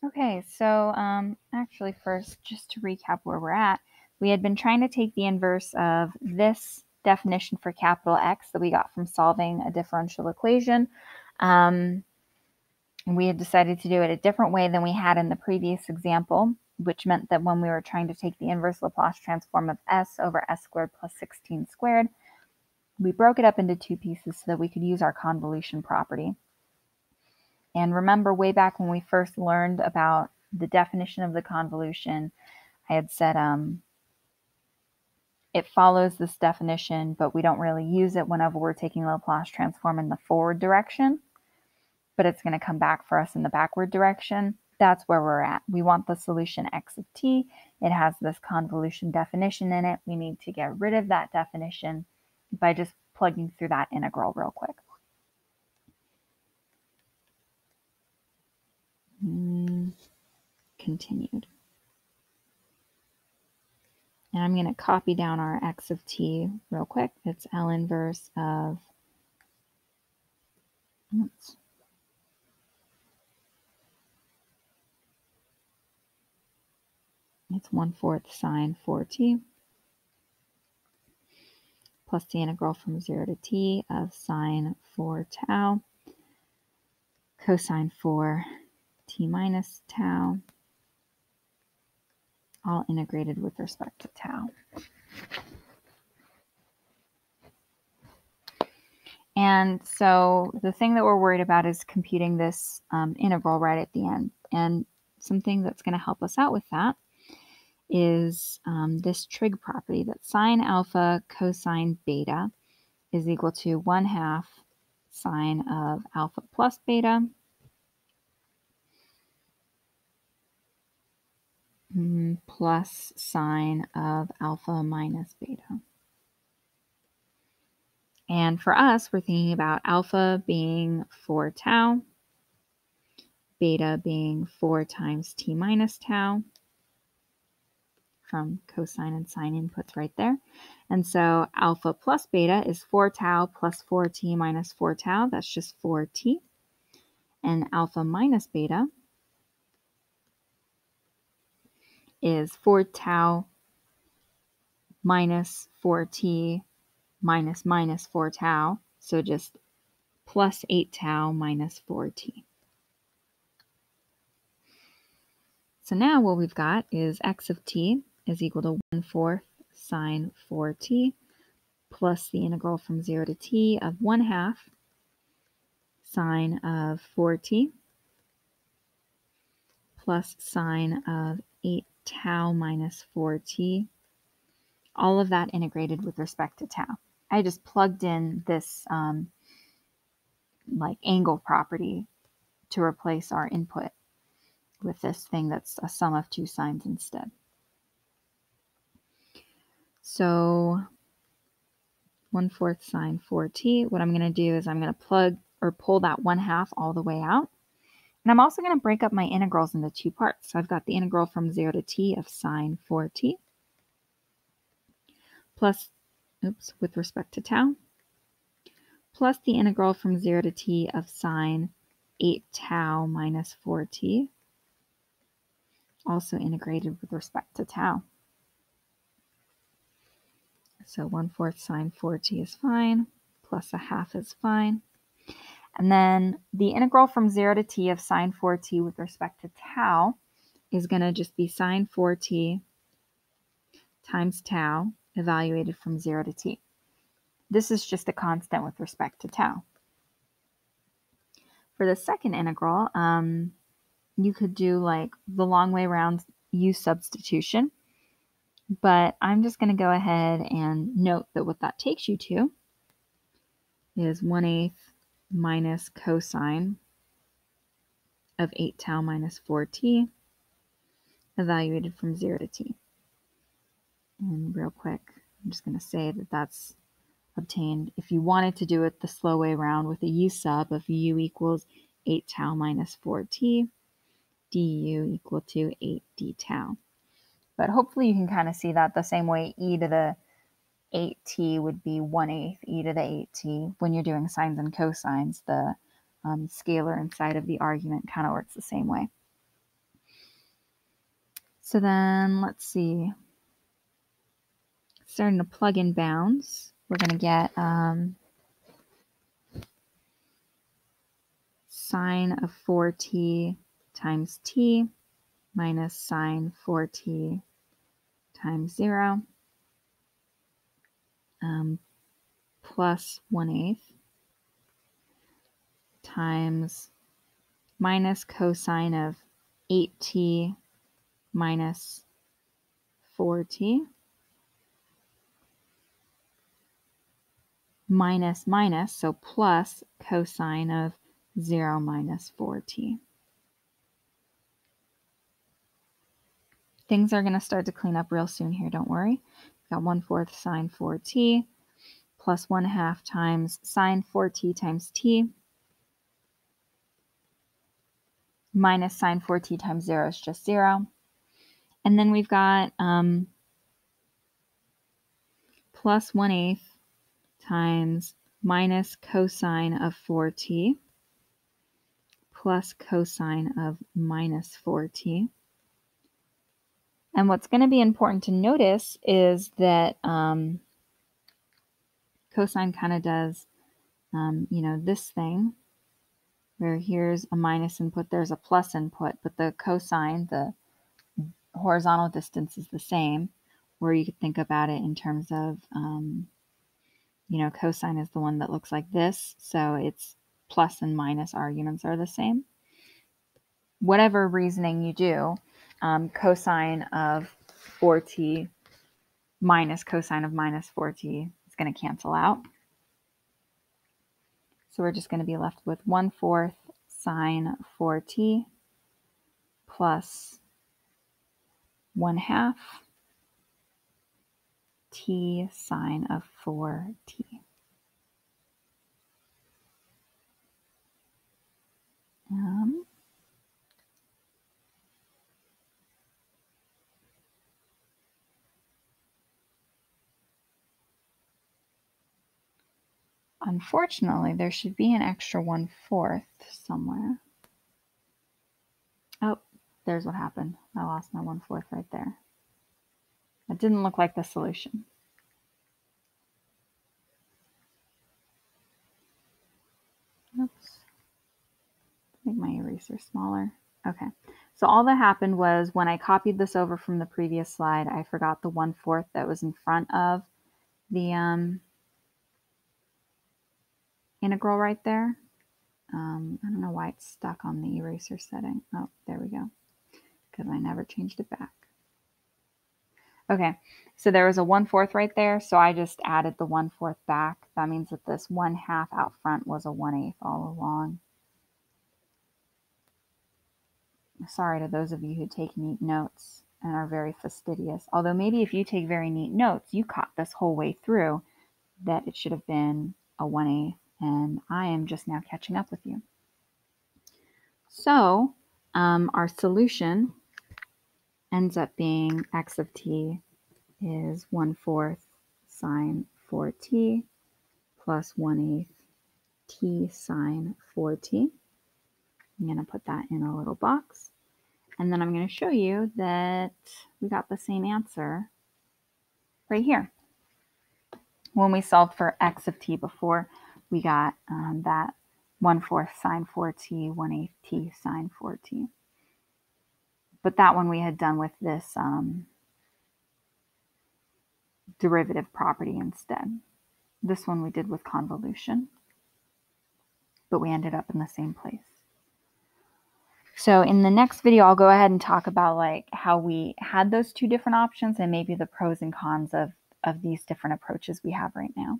Okay, so actually first, just to recap where we're at, we had been trying to take the inverse of this definition for capital X that we got from solving a differential equation. And we had decided to do it a different way than we had in the previous example, which meant that when we were trying to take the inverse Laplace transform of s over s squared plus 16 squared, we broke it up into two pieces so that we could use our convolution property. And remember, way back when we first learned about the definition of the convolution, I had said it follows this definition, but we don't really use it whenever we're taking the Laplace transform in the forward direction, but it's going to come back for us in the backward direction. That's where we're at. We want the solution x of t. It has this convolution definition in it. We need to get rid of that definition by just plugging through that integral real quick. Continued. And I'm going to copy down our x of t real quick. It's L inverse of, it's 1/4 sine 4t plus the integral from 0 to t of sine 4 tau cosine 4 t minus tau, all integrated with respect to tau. And so the thing that we're worried about is computing this integral right at the end. And something that's going to help us out with that is this trig property that sine alpha cosine beta is equal to 1/2 sine of alpha plus beta plus sine of alpha minus beta. And for us, we're thinking about alpha being 4 tau, beta being 4 times t minus tau, from cosine and sine inputs right there. And so alpha plus beta is 4 tau plus 4t minus 4 tau. That's just 4t. And alpha minus beta is 4 tau minus 4t minus minus 4 tau. So just plus 8 tau minus 4t. So now what we've got is x of t is equal to 1/4 sine 4t plus the integral from 0 to t of 1/2 sine of 4t plus sine of 8 tau minus 4t, all of that integrated with respect to tau. I just plugged in this like angle property to replace our input with this thing that's a sum of two sines instead. So 1/4 sine 4t, what I'm going to do is I'm going to plug or pull that 1/2 all the way out. And I'm also going to break up my integrals into two parts. So I've got the integral from 0 to t of sine 4t plus, with respect to tau, plus the integral from 0 to t of sine 8 tau minus 4t, also integrated with respect to tau. So 1/4 sine 4t is fine, plus 1/2 is fine. And then the integral from 0 to t of sine 4t with respect to tau is going to just be sine 4t times tau evaluated from 0 to t. This is just a constant with respect to tau. For the second integral, you could do like the long way around u substitution, but I'm just going to go ahead and note that what that takes you to is 1/8 minus cosine of 8 tau minus 4t evaluated from 0 to t. And real quick, I'm just going to say that that's obtained if you wanted to do it the slow way around with a u sub of u equals 8 tau minus 4t du equal to 8 d tau. But hopefully you can kind of see that the same way e to the 8t would be 1/8 e to the 8t. When you're doing sines and cosines, the scalar inside of the argument kind of works the same way. So then let's see. Starting to plug in bounds, we're going to get sine of 4t times t minus sine 4t times 0 plus 1/8 times minus cosine of 8t minus 4t minus, so plus cosine of 0 minus 4t. Things are going to start to clean up real soon here, don't worry. We've got 1/4 sine 4t plus 1/2 times sine 4t times t minus sine 4t times 0 is just 0. And then we've got plus 1/8 times minus cosine of 4t plus cosine of minus 4t. And what's going to be important to notice is that cosine kind of does, this thing, where here's a minus input, there's a plus input, but the cosine, the horizontal distance is the same, or you could think about it in terms of, cosine is the one that looks like this, so its plus and minus arguments are the same. Whatever reasoning you do, cosine of 4t minus cosine of minus 4t is going to cancel out. So we're just going to be left with 1/4 sine 4t plus 1/2 t sine of 4t. Unfortunately, there should be an extra 1/4 somewhere. Oh, there's what happened. I lost my 1/4 right there. It didn't look like the solution. Oops. Make my eraser smaller. Okay. So all that happened was when I copied this over from the previous slide, I forgot the 1/4 that was in front of the integral right there. I don't know why it's stuck on the eraser setting. Oh, there we go. Because I never changed it back. Okay, so there was a 1/4 right there, so I just added the 1/4 back. That means that this 1/2 out front was a 1/8 all along. Sorry to those of you who take neat notes and are very fastidious. Although maybe if you take very neat notes, you caught this whole way through that it should have been a 1/8, and I am just now catching up with you. So our solution ends up being x of t is 1/4 sine 4t plus 1/8 t sine 4t. I'm going to put that in a little box. And then I'm going to show you that we got the same answer right here. When we solved for x of t before, we got that 1/4 sine 4t, 1/8 t sine 4t. But that one we had done with this derivative property instead. This one we did with convolution, but we ended up in the same place. So in the next video, I'll go ahead and talk about like how we had those two different options and maybe the pros and cons of these different approaches we have right now.